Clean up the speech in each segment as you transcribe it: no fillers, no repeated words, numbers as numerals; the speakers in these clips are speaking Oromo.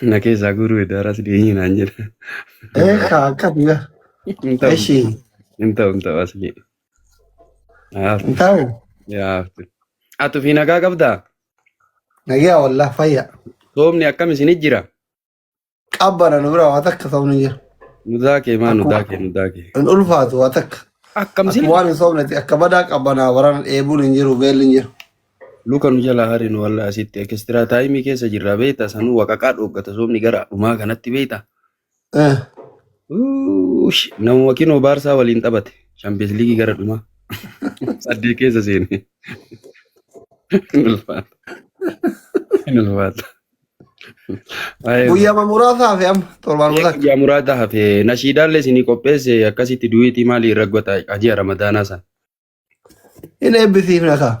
Na keessaa guruu idaaras dhiyeenyi naan jedha. Akkamiga. Hin ta'u Eshi. hin ta'u asli. Hin ta'u. Yaaftu. Atu fi nagaa qabdaa? Nagaa wallah fayya. Soomni akkam isinit jira? Qabbana nu bira waa takka ta'u ni jira. Nu daakee maa nu daakee. Hin ulfaatu waa takka. Akkam Akka sin waan hin soomnetti akka badaa qabbanaa warana dheebuun hin jiru beelli hin jiru. luka nu jala harinu walla asitti ekstiraa taayimii keessa jirra beekta sanuu waqaqaa dhooggata soomni gara dhumaa kanatti beekta. Namuma kinoo baarsaa waliin taphate Champions League gara dhumaa. Saddee keessa seene. Hin ulfaata. Guyyaa muraasa hafe amma torbaan takka. Guyyaa muraasa hafe nashiidaallee isinii qopheesse akkasitti duwiitii maalii irra goota ajii ramadaanaa san. Hin eebbisiifne kaa.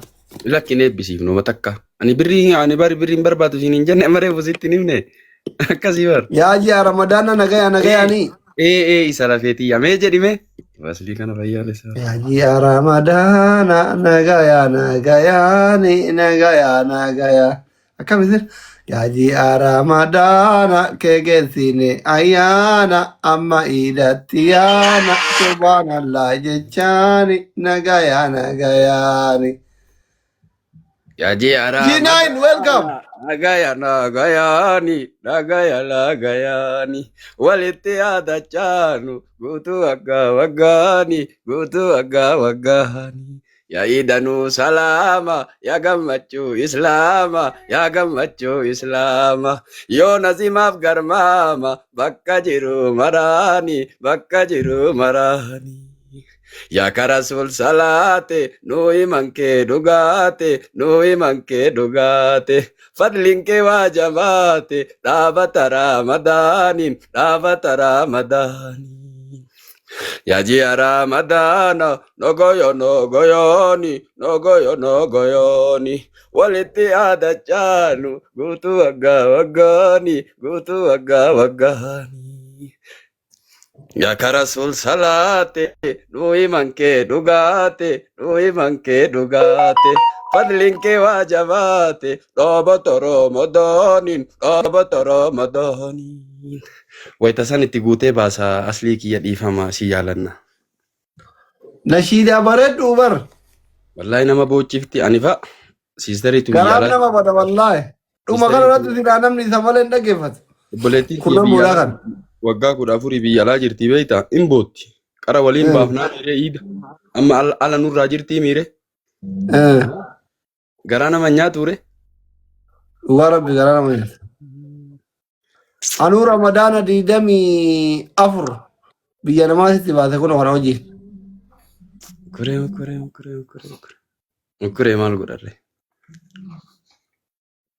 Lakkin eebbisiifnu matakka. Ani birriin barbaadu isiniin jenne mareefu sitti nimne akkasii bar. Yaa ji'a ramadaana nagayaanii. Isa lafeetii yamee jedhime. Waslii kana fayyaalessa. Yaa ji'a ramadaana nagayaa. Akkamitti? Yaa ji'a ramadaana keegeessine ayyaana amma iidatti yaana subhaanallah jechaani nagayaani. Yaa ji'a G9 welcome. Nagayaani walitti yaadachaanu guutuu waggaani yaa iidanuu salaama yaa gammachuu islaama yoo nazimaaf garmaama bakka jiru maraani yaa karasul salaate nuyi mankee dhugaate fadlinkee waa jabaate dhaabata ramadaaniin yaa ji'a ramadaana nogoyooni walitti yaadachaanu guutuu waggaani yaa karasul salaate nuyi mankee dhugaate fadlinkee waa jabaate dhoobota ramadaaniin wayita san itti guutee baasa aslii kiyya dhiifama si yaalanna. Nashiidaa bareedduu bar. Wallaahi nama boochifti ani fa'a siistariitu Garaan nama bada wallaahi. Dhuma kana irratti sidaa namni isa malee hin dhaggeeffatu. obboleettiin Kunan mulaa kan. waggaa 14 biyya alaa jirti beeyta in bootti qara waliin baafnaa miiree iida amma ala nurraa jirtii miire garaa nama nyaatuure. Dhugaa rabbi garaa nama nyaatu. Anuu ramadaana 24 biyya namaatitti baate kun kana hojii. Kuree maal godharre?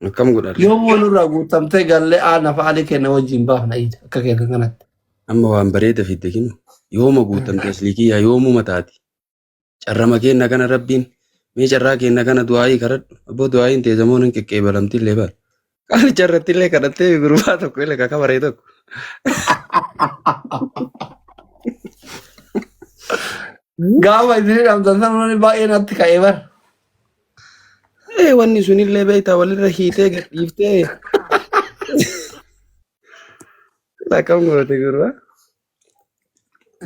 Akkam godharre? Yoomuu nurraa guutamtee gallee aana fa'aadii kenna wajjin baafna iida akka kenna kanatti. Amma waan bareeda fidde kinu yooma guutamte aslii kiyyaa yoomuma taati. Carrama kenna kana rabbiin mee carraa kenna kana du'aayii kadhadhu abboo du'aayiin teessamoon hin qeqqeebalamti illee bara. Qaalicha irratti illee kadhattee gurbaa tokko illee kakka baree tokko. Gaafa isin dhamtan sanoonni baay'ee natti ka'ee bara. Wanni sunillee beektaa walirra hiitee gadhiiftee. Akkam goote gurbaa.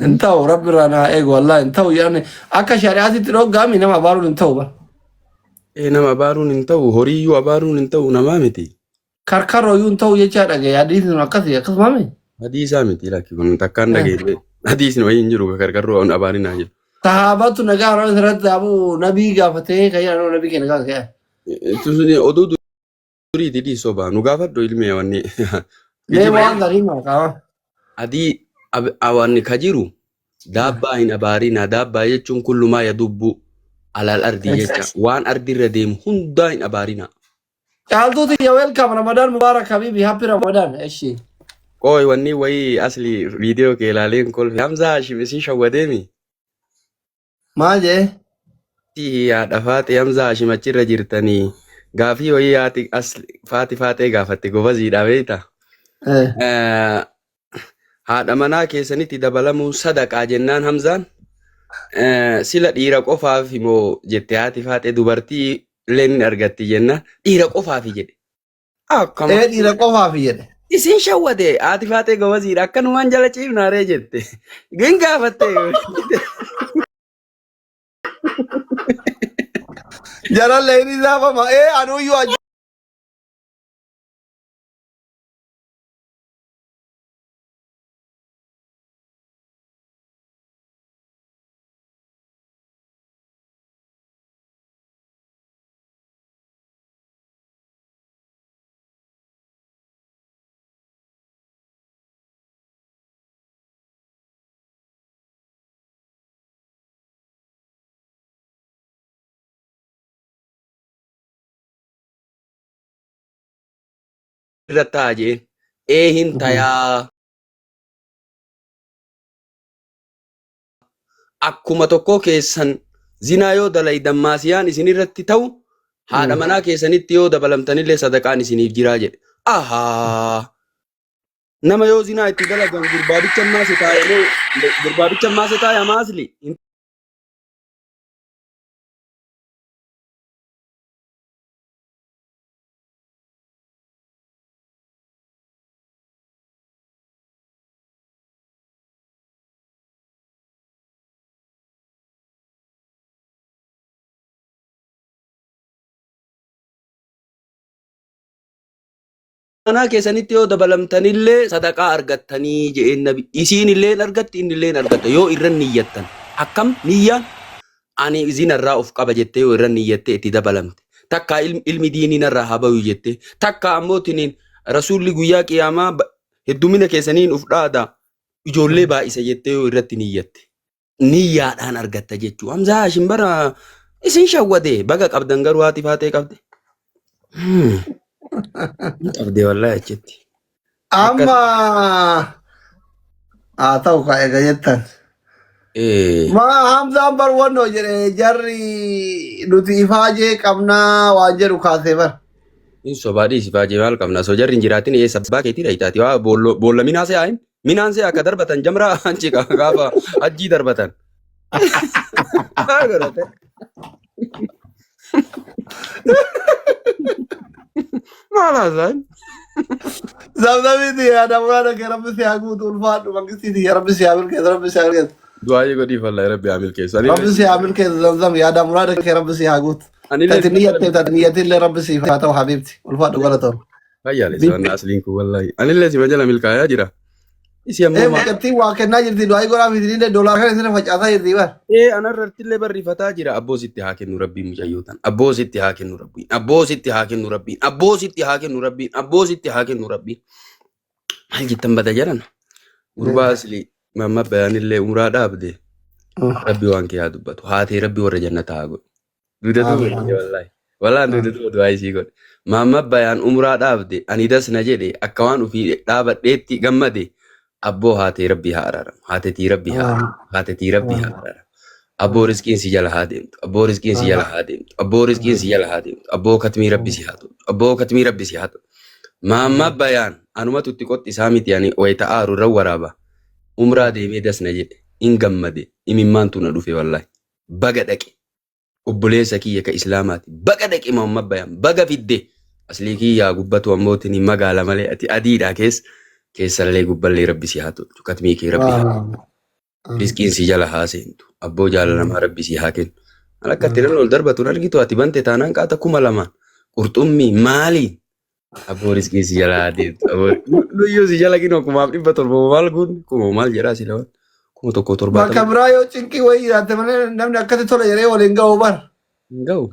Hin ta'u rabbi irraa naa eegu wallaahi hin ta'u yaani akka shari'aatitti dhoggaami nama abaaruun hin ta'u bara. Nama abaaruun hin ta'u horiiyyuu abaaruun hin ta'u namaa miti. Karkarooyyuu hin ta'u jechaa dhagaye hadiisni akkasuma mee. Hadiisaa miti lakki kun takkaan dhageenye. Hadiisni wayii hin jiru karkarroo abaarinaa jiru. Sahaabatu nagaa warra irratti abuu nabii gaafatee kan jedhan nabii keenya gaafa ka'e. Oduu duriiti dhiisoo ba'a nu gaafadhu ilmi wanni. Mee waan gaarii maqaa. Adii wanni ka jiru daabbaa hin abaarinaa daabbaa jechuun kullumaa yadubbu alal ardii jecha waan ardiirra deemu hundaa hin abaarinaa. Caaltuuti yaa welcome Ramadan Mubarak habibi happy Ramadan eshi. Qoy wanni wayii asli viidiyoo kee ilaaleen kolfe Hamza Hashim isin shawwadeemi. Maal jee? Yaa dhafaate Hamza Hashim achirra jirtanii gaafii wayii yaati asli faatee gaafatte gobaziidha beekta. Haadha manaa keessanitti dabalamuun sadaqaa jennaan Hamzaan sila dhiira qofaaf immoo jette haati faatee dubartii illee ni argatti jennaan dhiira qofaafi jedhe. Dhiira qofaafi jedhe. isin shawwate haati faatee gowwaziidha akkanumaan jala ciifnaaree jette gin gaafatte Jaran leenii zaafama. Anuyyuu irratti haa jeen hin tayaa akkuma tokko keessan zinaa yoo dalaydan maasiyaan isin irratti ta'u haadha manaa keessanitti yoo dabalamtanillee sadaqaan isiniif jiraa jedhe. Ahaa nama yoo zinaa itti dalagan gurbaabicha maase taa'e maasli. Manaa keessanitti yoo dabalamtanillee sadaqaa argattanii jedheen nabi. Isiin illee argatti inni illee argatta yoo irra niyyattan. Akkam niyyaan ani zinarraa of qaba jettee yoo irra niyyattee itti dabalamte. Takka ilmi diiniinarraa haa bahu jettee. Takka ammoo tiniin rasuulli guyyaa qiyaamaa heddumina keessaniin uf dhaada ijoollee baay'isa jettee yoo irratti niyyatte. Niyyaadhaan argatta jechuu. Hamzaa shimbara isin shawwate baga qabdan garuu haati faatee qabde. Qabdee wallahi achitti. amma haa ta'u kaa eega jettan. Hamzaan bar wannoo jedhe jarri nuti ifaajee qabnaa waan jedhu kaasee bar. Sobaadhii ifaajee maal qabna soo jarri hin jiraatin eessa abbaa keetii dhayitaati waa boolla minaa se'aayin minaan se'a akka darbatan jamraa anchi gaafa ajjii darbatan. Maalaasaan. Zamzamiiti yaada muraada kee rabbi si haa guutu ulfaadhu mangisiiti rabbi si haa milkeessu rabbi si haa milkeessu. Du'aayee godhiif wallahi rabbi haa milkeessu. Rabbi si haa milkeessu zamzam yaada muraada kee rabbi si haa guutu. Tati niyyatillee rabbi si haa ta'u habiibti ulfaadhu galatoon. Fayyaalee sabannaa asliin kun wallahi. Anillee sima jala milkaayaa jira. Isi ammoo maqattii waa kennaa jirti du'aayee godhaa fitillee doolaara kan isin facaasaa jirti bar. Anarrattillee barrifataa jira abboositti haa kennu rabbiin mucayyootan. Abboositti haa kennu rabbiin. Abboositti haa kennu rabbiin. Abboositti haa kennu rabbiin. Abboositti haa kennu rabbiin. Maal jettan bada jedhan. Gurbaa asli mamma bayaanillee umuraa dhaabde. Rabbi waan kee haa dubbatu. Haatee rabbi warra jannataa haa godhu. Dudatu godhe wallahi. Wallahi dudatu du'aa isii godhe. Mamma bayaan umuraa dhaabde ani das na jedhe akka waan ofii dhaabadheetti gammade. Abboo haatee rabbii haa araaramu. Haatetii rabbii haa araaramu. Haatetii rabbii haa araaramu. Abboo rizqiin si jala haa deemtu. Abboo rizqiin si jala haa deemtu. Abboo rizqiin si jala haa deemtu. Abboo katmii rabbi si haa ta'u. Abboo katmii rabbi si haa ta'u. Maamma bayaan anumatu itti qotti isaa miti ani wayita aaru irra waraaba. Umraa deemee das na jedhe. In gammade. Imimmaantu na dhufe wallahi. Baga dhaqe. Obboleessa kiyya ka islaamaati. Baga dhaqe maamma bayaan. Baga fidde. Aslii kiyyaa gubbatu ammootiin magaala malee ati adiidhaa keessallee gubballee rabbi si haa tolchu katmii kee rabbi haa rizqiin si jala haa seentu abboo jaalalamaa rabbi si haa kennu mal akka itti namni ol darbatu argitu ati bante taanaan qaata 2000 qurxummii maaliin abboo rizqiin si jala haa deemtu luyyuu si jala kinoo 1700 maal kun kuma maal jedhaa si lawan 170. Bakka biraa yoo cinqii wayii jiraate malee namni akkatti tola jedhee waliin ga'u bar. Hin ga'u.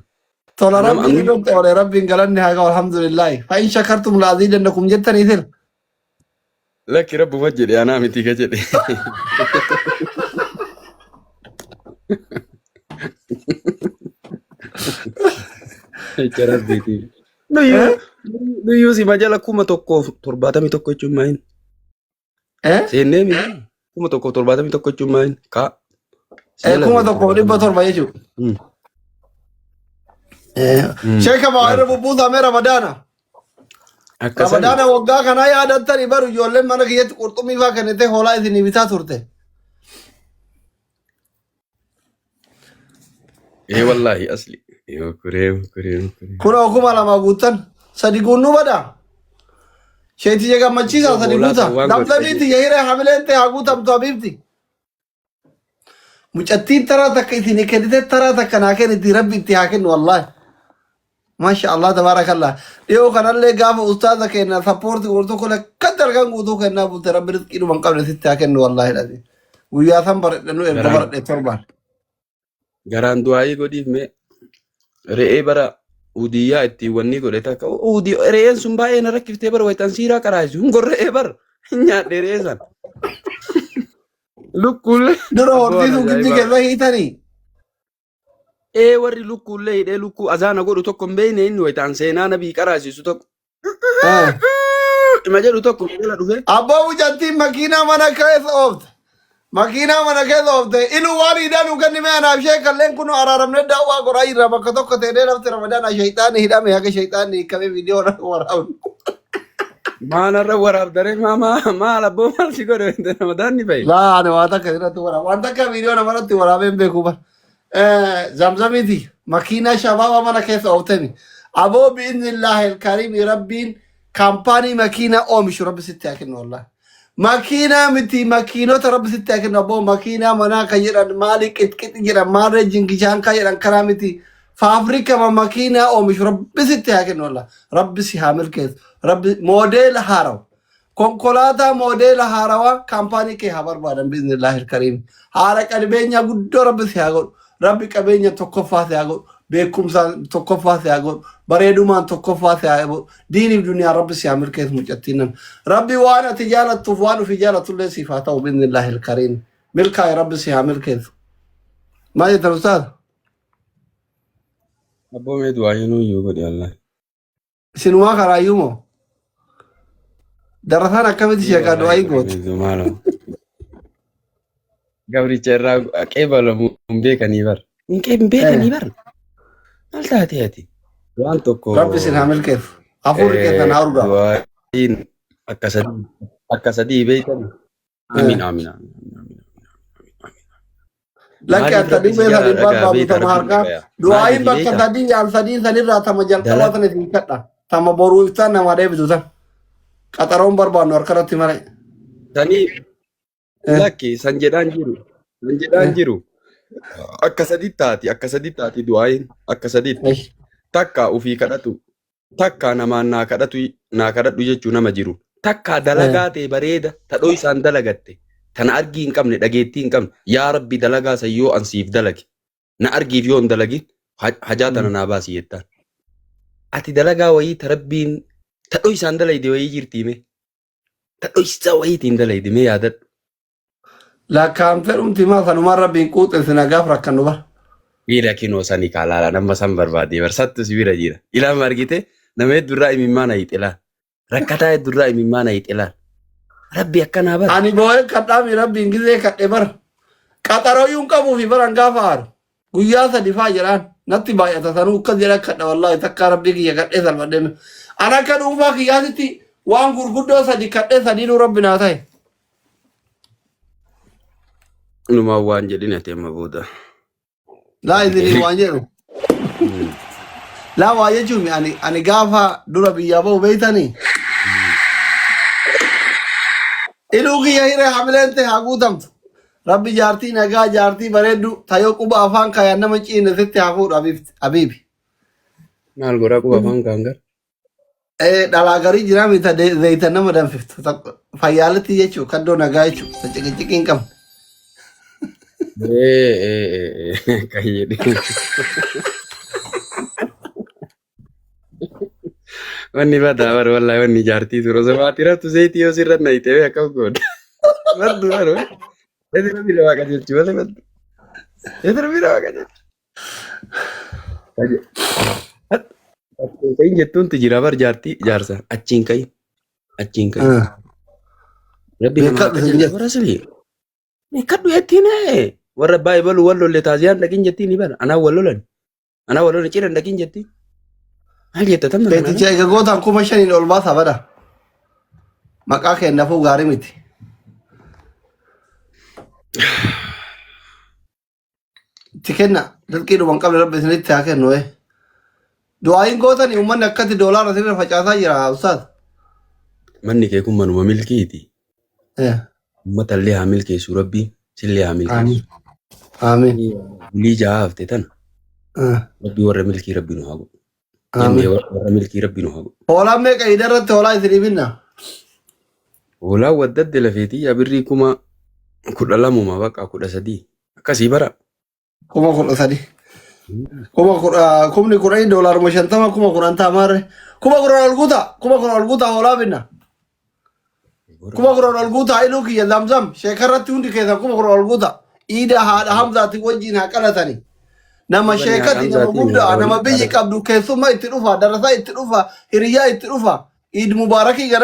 Tola rabbiin dhufte oole rabbiin galanni haa ga'u alhamdulillahi. Fa'in shakartum laazii dandakum jettanii sir. Lakki rabbuma jedhe anaa miti ka jedhe. Nuyyuu si majala 171 jechuun maayin. Seennee miti 171 jechuun maayin kaa. 1,700 jechuudha. Sheeka baay'ee bubbuusaa mee Ramadaana. Ramadaana waggaa kanaa yaadattanii baru ijoolleen mana kiyyatti qurxummii fa'aa kennitee hoolaa isinii bitaa turte. Wallaahi asli. Kun 2,000 guuttan 3 guunnuu badaa. Sheeti jega machiisa sani guuta. Damdamiiti yahire hamileente haa guutamtu habiibti. Mucattiin taraa takka isin kennite taraa takka naa kenniti rabbi itti haa kennu wallahi. Masha Allah tabarakallah. Dhiyoo kanallee gaafa ustaaza kenna sappoortii gootoo kole kan dargaan guutuu kennaa bulte rabbi rizqii dhuman qabne sitti haa kennu wallahi dhati. Guyyaa san baradhannu erga baradhe torbaan. Garaan du'aayii godhiif mee re'ee bara udiyyaa itti wanni godhe takka re'een sun baay'ee na rakkiftee bara wayitaan siiraa qaraasu hin gorre'ee bara nyaadhe re'ee san. Lukkuullee. Dura horsiisuu giddi keessa hiitanii. Warri lukkuullee hidhee lukkuu azaana godhu tokko hin beekne inni wayitaan seenaa nabii qaraasisu tokko. Ima jedhu tokko jala dhufe. Abbaa mucattiin makiinaa mana keessa oofte. Makiinaa mana keessa oofte. Ilu waan hidhanu kenni mee anaaf ishee kalleen kun araaramne daawwaa goraa irra bakka tokko ta'ee lafti ramadaana shayxaanni hidhame haga shayxaanni hiikamee viidiyoo waraabnu. Maanarra waraabdare maal abboo maal si godhe ramadaanni fa'i. Laa ani waan takka irratti waraaba. Waan takka viidiyoo namarratti waraabeen beeku bara. Zamzamiti makiinaa shabaaba mana keessa ooftemi. Aboo bi'iznillaahi alkariimi rabbiin kaampaanii makiinaa oomishu rabbi sitti haa kennu wallahi. Makiinaa miti makiinota rabbi sitti haa kennu aboo makiinaa manaa kan jedhan maali qixqixi jedhan maalirra jingishaan kan jedhan karaa miti. Faafrika makiinaa oomishu rabbi sitti haa kennu wallahi. Rabbi si haa milkeessu. Rabbi moodeela haarawa. Konkolaataa moodeela haarawaa kaampaanii kee haa barbaadan bi'iznillaahi alkariimi. Haala qalbeenyaa guddoo rabbi si haa godhu. Rabbi qabeenya tokkoffaa si haa godhu. Beekumsaan tokkoffaa si haa godhu. Bareedumaan tokkoffaa si haa godhu. Diiniif duniyaa rabbi si haa milkeessu mucattiin nama. Rabbi waan ati jaalattuuf waan ofii jaalatullee siif haa ta'u bi'iznillaahi alkariimi. Milkaa'e rabbi si haa milkeessu. Maal jettan ustaaz? Abboo mee du'aayyinuu iyyuu godhe wallahi. Isinumaa karaayyuu moo? Darasaan akkamitti sheekaa du'aayii gootu? Gabricha irraa qeebalamu hin beekanii bar. Hin beekanii bar. Maal taatee ati? Waan tokko. Rabbi sin haa milkeessu. Hafuurri keessan haa urgaa. Du'aayiin akka sadii beekani. Amiin amiin amiin. Lakki anta dhibbee sadii barbaadu tama harkaa. Du'aayiin bakka sadii yaan sadii sanirraa tama jalqabaa sana isin kadha. Tama boruu iftaan namaa deebitu san. Qaxaroon barbaannu harkarratti malee. Sanii lakki san jedhaan jiru. Akka sadiitti taati du'aayiin akka sadiitti. Takka ofii kadhatu. Takka namaan naa kadhadhu jechuu nama jiru. Takka dalagaa ta'e bareeda tadhoo isaan dalagatte. Tana argii hin qabne dhageettii hin qabne. Yaa Rabbi dalagaa san yoo ansiif dalage. Na argiif yoo hin dalagin hajaa tana naa baasi jettaan. Ati dalagaa wayii ta Rabbiin tadhoo isaan dalayde wayii jirtiime. Tadhoo isaa wayiitiin dalayde mee yaadadhu. Lakkaa'amtee dhumti maa sanumaan rabbiin quuxinsi nagaaf rakkannu bara. Bira kinoo sanii kaalaala nama san barbaade barsattu si bira jira. Ilaama argite nama heddurraa imimmaan hayixilaa. Rakkataa heddurraa imimmaan hayixilaa. Rabbi akkanaa bara. Ani boo'ee kadhaami rabbiin gizee kadhe bara. Qaxarooyyuun qabuufi baran gaafa haaru. Guyyaa sadi faa jedhaan natti baay'ata sanuu akkas jedha kadha wallaahi takkaa rabbii kiyya kadhee salphadheeme. Ani akka dhuunfaa kiyyaasitti waan gurguddoo sadi kadhee sadiinuu rabbi naa ta'e. Numaan waan jedhin ati amma booda. Laa isinii waan jedhu. Laa waa jechuun ani gaafa dura biyyaa bahu beeytanii. Iluu kiyya hiree hamileente haa guutamtu. Rabbi jaartii nagaa jaartii bareeddu tayoo quba afaan kaayaan nama ciine sitti haa fuudhu abiibi. Maal godhaa quba afaan kaan gara? Dhalaa garii jira mita zayita nama danfiftu. Fayyaalatti jechuun kaddoo nagaa jechuun ciqinciqii hin qabne. Kan jedhe. Wanni badaa bara wallahi wanni jaartii ture osoo maatiratu zayitii yoo sirra na hiitee akkam godha. Baddu bara. Eedira bira waaqa jechuun wala baddu. Eedira bira waaqa jechuun. Kayin jettuuntu jira bar jaartii jaarsa achiin kayin. Achiin kayin. Rabbi nama akka jedhu bara sirrii. Kaddu jettiin warra baayibaluu wal lolle taasiyaan dhaqin jettiin ni bara. Anaa wal lolan. Anaa wal lolan ciran dhaqin jettiin. Maal jetta tamma kana? Beeticha eegagootaan 5,000 ol baasa bada. Maqaa kennaafuu gaarii miti. Itti kenna dirqii dhuman qabne rabbi isinitti haa kennu. Du'aayin gootanii uummanni akkatti doolaara sirra facaasaa jira ustaas. manni kee kun manuma milkiiti. Eh, Uummatallee haa milkeessu rabbiin sillee haa Amin. milkeessu. Amin. Bulii jahaa hafte tana Eh, rabbii warra milkii rabbii nu haa godhu. Amin. Jennee warra milkii rabbii nu haa godhu. Hoolaan meeqa idarratti hoolaa isinii binna? Hoolaa waddadde lafeetii yaa birrii 12,000 baqa 13 akkasii bara. 13,000. Kumni kudhanii doolaaruma 50 10 taamaarre. 10 ol guuta. 10 ol guuta hoolaa binna. 10 ol guuta iluu kiyya zamzam sheekarratti hundi keessan 10 ol guuta. Iida haadha Hamzaati wajjin haa qalatani. Nama sheekati nama guddaa nama biyyi qabdu keessummaa itti dhufa darasaa itti dhufa hiriyyaa itti dhufa. Iid mubaarakii